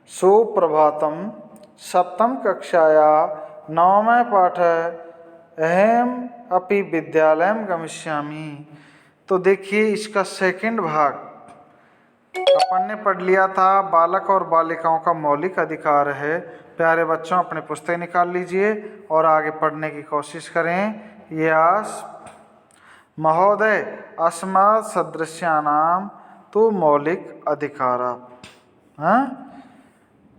सुप्रभातम। सप्तम कक्षाया नवमे पाठ अहम अपि विद्यालयम गमिष्यामि। तो देखिए इसका सेकंड भाग अपन ने पढ़ लिया था। बालक और बालिकाओं का मौलिक अधिकार है। प्यारे बच्चों अपने पुस्तक निकाल लीजिए और आगे पढ़ने की कोशिश करें। यस महोदय अस्मत् सदृश्यानाम तो मौलिक अधिकार। हाँ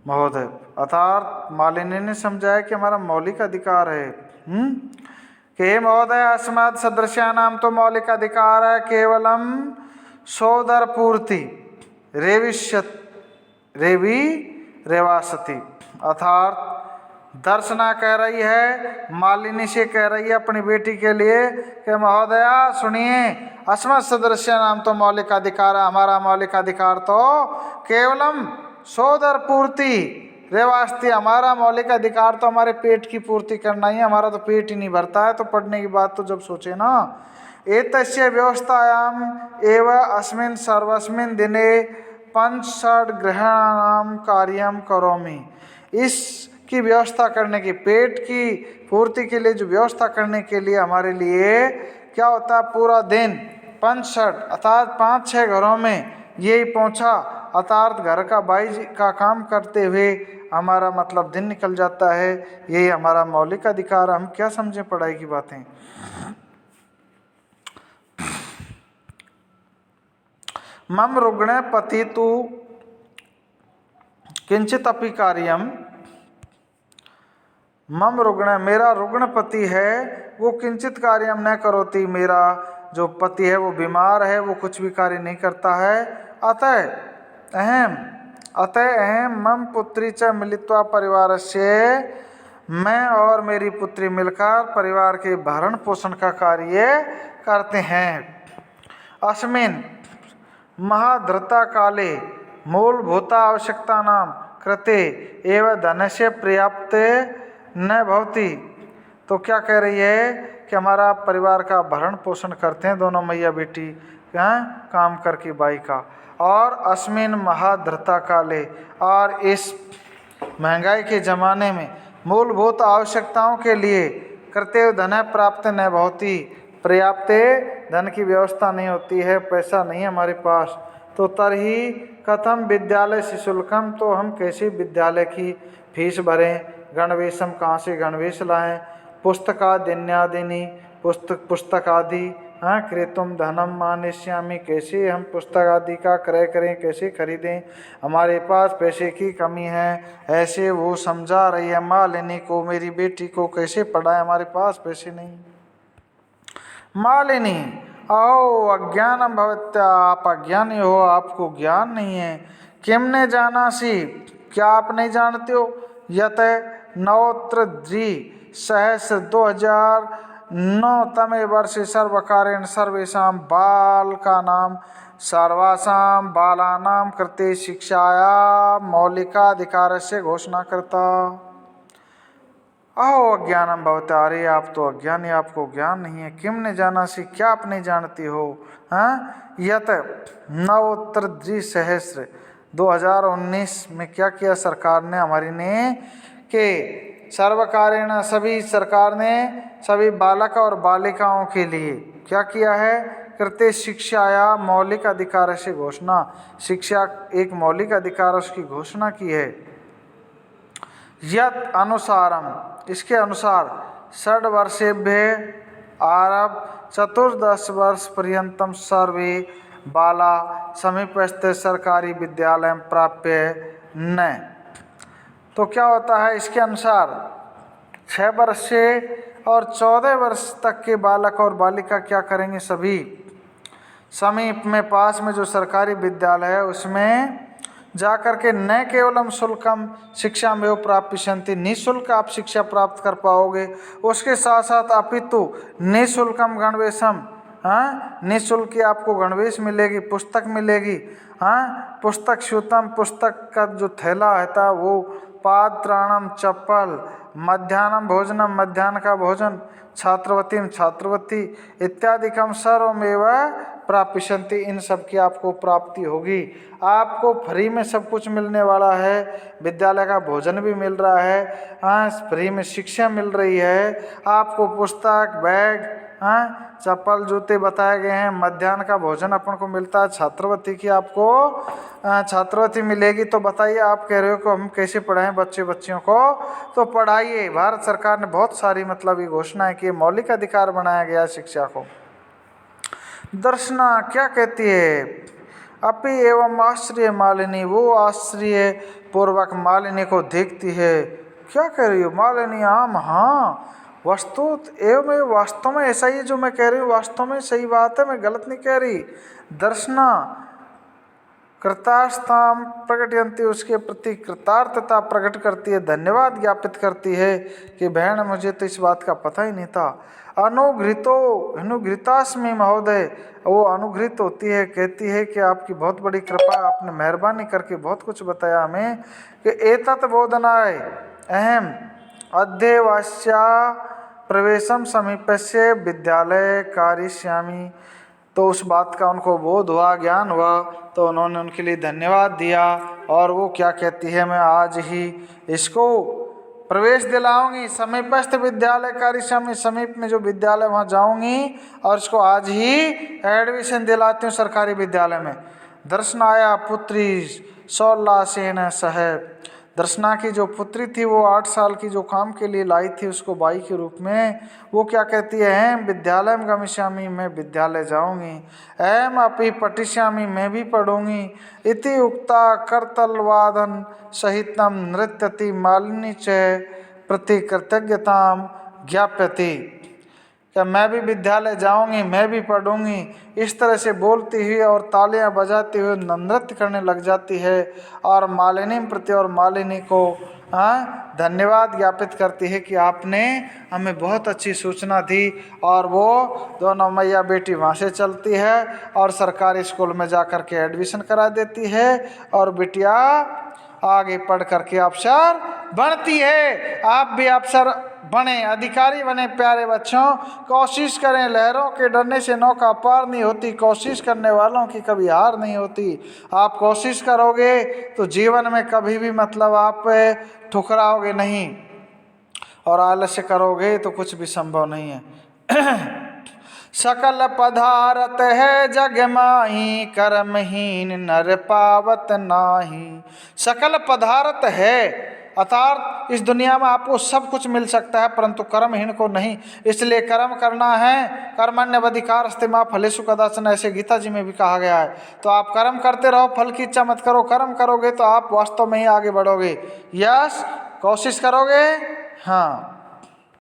महोदय अर्थात मालिनी ने समझाया कि हमारा मौलिक अधिकार है। कि महोदय अस्मत् सदृश्यानाम तो मौलिक अधिकार है केवलम सोदर पूर्ति रेवी रेवासती। अर्थात दर्शना कह रही है, मालिनी से कह रही है अपनी बेटी के लिए कि महोदया सुनिए, अस्मत् सदृश्यानाम तो मौलिक अधिकार है। हमारा मौलिक अधिकार तो केवलम सोदर पूर्ति रेवास्ती। हमारा मौलिक अधिकार तो हमारे पेट की पूर्ति करना ही है। हमारा तो पेट ही नहीं भरता है, तो पढ़ने की बात तो जब सोचे ना। एतस्य व्यवस्थायाम एव अस्मिन् सर्वस्मिन् दिने पंच षड् ग्रहणानां कार्यं करोमि। इसकी व्यवस्था करने की, पेट की पूर्ति के लिए जो व्यवस्था करने के लिए हमारे लिए क्या होता है, पूरा दिन पंच षड् अर्थात 5-6 घरों में यही पहुंचा। अर्थात घर का बाई का काम करते हुए हमारा मतलब दिन निकल जाता है। यही हमारा मौलिक अधिकार। हम क्या समझें पढ़ाई की बातें। मम रुग्ण पति तु किंचित अपि कार्यम। मम रुग्ण मेरा रुग्ण पति है, वो किंचित कार्यम न करोति। मेरा जो पति है वो बीमार है, वो कुछ भी कार्य नहीं करता है। अतः अहम मम पुत्री च मिलित्वा परिवार से, मैं और मेरी पुत्री मिलकर परिवार के भरण पोषण का कार्य करते हैं। अस्मिन् महाधृता काले मूलभूता आवश्यकता नाम कृते एवं धनस्य पर्याप्त न भवति। तो क्या कह रही है कि हमारा परिवार का भरण पोषण करते हैं दोनों मैया बेटी काम करके बाई का। और अस्मिन महाधृता काले, और इस महंगाई के ज़माने में मूलभूत आवश्यकताओं के लिए कृते धन प्राप्त न भवति। पर्याप्त धन की व्यवस्था नहीं होती है, पैसा नहीं है हमारे पास। तो तरही कथम विद्यालय शुल्कम, तो हम कैसे विद्यालय की फीस भरें। गणवेशम कहाँ से गणवेश लाएं। पुस्तकादिन्यादिनी पुस्तक आदि क्रेतुम धनम मानिष्यामि, कैसे हम पुस्तक आदि का क्रय करें, कैसे खरीदें, हमारे पास पैसे की कमी है। ऐसे वो समझा रही है मालिनी को, मेरी बेटी को कैसे पढ़ाए, हमारे पास पैसे नहीं। मालिनी अहो अज्ञानम भवत्या, आप अज्ञानी हो, आपको ज्ञान नहीं है। किम ने जाना सी, क्या आप नहीं जानते हो। यत नवोत्तर सहस्र 2009 तमे वर्षे सर्वकारेण सर्वेषां बालकानां सर्वासां बालानां कृते शिक्षाया मौलिकाधिकारस्य घोषणा करता। अहो अज्ञानम भवता, अरे आप तो अज्ञानी, आपको ज्ञान नहीं है। किम ने जाना सी, क्या आप नहीं जानती हो। यत नवोत्तर द्विसहस्र 2019 में क्या किया सरकार ने, हमारी ने, कि सर्वकारेण सभी सरकार ने सभी बालक और बालिकाओं के लिए क्या किया है, कृते शिक्षाया मौलिक अधिकार से घोषणा। शिक्षा एक मौलिक अधिकार, उसकी घोषणा की है। यत अनुसारम, इसके अनुसार 6 वर्षेभ्य आरभ 14 वर्ष पर्यंतम सर्वे बाला समीपस्थ सरकारी विद्यालय प्राप्य न। तो क्या होता है इसके अनुसार 6 वर्ष से और 14 वर्ष तक के बालक और बालिका क्या करेंगे, सभी समीप में पास में जो सरकारी विद्यालय है उसमें जाकर के न केवलम शुल्कम शिक्षा में प्राप्यन्ति, निःशुल्क आप शिक्षा प्राप्त कर पाओगे, उसके साथ साथ अपितु निःशुल्कम गणवेशम, निःशुल्क आपको गणवेश मिलेगी, पुस्तक मिलेगी। पुस्तक स्यूतम, पुस्तक का जो थैला रहता है वो, पात्राणम चप्पल, मध्याह्नम भोजनम, मध्याह्न का भोजन, छात्रवतीम छात्रवती इत्यादिकम सर्वमेव प्राप्यन्ति, इन सब की आपको प्राप्ति होगी। आपको फ्री में सब कुछ मिलने वाला है, विद्यालय का भोजन भी मिल रहा है, फ्री में शिक्षा मिल रही है, आपको पुस्तक, बैग, चप्पल, जूते बताए गए हैं, मध्याह्न का भोजन अपन को मिलता है, छात्रवृत्ति की आपको छात्रवृत्ति मिलेगी। तो बताइए, आप कह रहे हो कि हम कैसे पढ़ाएं बच्चियों को, तो पढ़ाइए। भारत सरकार ने बहुत सारी मतलब ये घोषणाएं की, मौलिक अधिकार बनाया गया शिक्षा को। दर्शना क्या कहती है? अपि एवं आश्चर्य मालिनी, वो आश्चर्य पूर्वक मालिनी को देखती है। क्या कह रही हो मालिनी? आम, हाँ, वस्तु एवं वास्तव में ऐसा ही जो मैं कह रही हूँ, वास्तव में सही बात है, मैं गलत नहीं कह रही। दर्शना कृतार्थताम प्रकटयन्ति, उसके प्रति कृतार्थता प्रकट करती है, धन्यवाद ज्ञापित करती है कि बहन मुझे तो इस बात का पता ही नहीं था। अनुगृतास्मि महोदय, वो अनुगृत होती है, कहती है कि आपकी बहुत बड़ी कृपा, आपने मेहरबानी करके बहुत कुछ बताया हमें कि एतत् बोधनाय अहम अध्यवास्या प्रवेशम समीपस्य विद्यालय कारिष्यामि। तो उस बात का उनको बोध हुआ, ज्ञान हुआ, तो उन्होंने उनके लिए धन्यवाद दिया। और वो क्या कहती है, मैं आज ही इसको प्रवेश दिलाऊंगी, समीपस्थ विद्यालय कारिष्यामि, समीप में जो विद्यालय वहाँ जाऊंगी और इसको आज ही एडमिशन दिलाती हूँ सरकारी विद्यालय में। दर्शनाया पुत्री सौल्लासेन सह, दर्शना की जो पुत्री थी वो 8 साल की जो काम के लिए लाई थी उसको बाई के रूप में, वो क्या कहती है, विद्यालय में गमिष्यामि, मैं विद्यालय जाऊंगी, एम अपि पठिष्यामि, मैं भी पढ़ूंगी, इति उक्ता करतलवादन सहितम नृत्यति मालिनी च प्रति कृतज्ञताम ज्ञाप्यति। क्या मैं भी विद्यालय जाऊंगी, मैं भी पढ़ूंगी, इस तरह से बोलती हुई और तालियां बजाती हुई नृत्य करने लग जाती है और मालिनी प्रति और मालिनी को धन्यवाद ज्ञापित करती है कि आपने हमें बहुत अच्छी सूचना दी। और वो दोनों मैया बेटी वहाँ से चलती है और सरकारी स्कूल में जा कर के एडमिशन करा देती है और बिटिया आगे पढ़ करके अफसर बनती है। आप भी अफसर बने, अधिकारी बने प्यारे बच्चों, कोशिश करें, लहरों के डरने से नौका पार नहीं होती, कोशिश करने वालों की कभी हार नहीं होती। आप कोशिश करोगे तो जीवन में कभी भी मतलब आप ठुकराओगे नहीं, और आलस्य करोगे तो कुछ भी संभव नहीं है। सकल पदारथ है जग माही, कर्महीन नर पावत नाही। सकल पदार्थ है, अर्थात इस दुनिया में आपको सब कुछ मिल सकता है परंतु कर्महीन को नहीं, इसलिए कर्म करना है। कर्मण्यवधिकारस्ते मा फलेषु कदाचन, ऐसे गीता जी में भी कहा गया है। तो आप कर्म करते रहो, फल की इच्छा मत करो। कर्म करोगे तो आप वास्तव में ही आगे बढ़ोगे। यस, कोशिश करोगे, हाँ।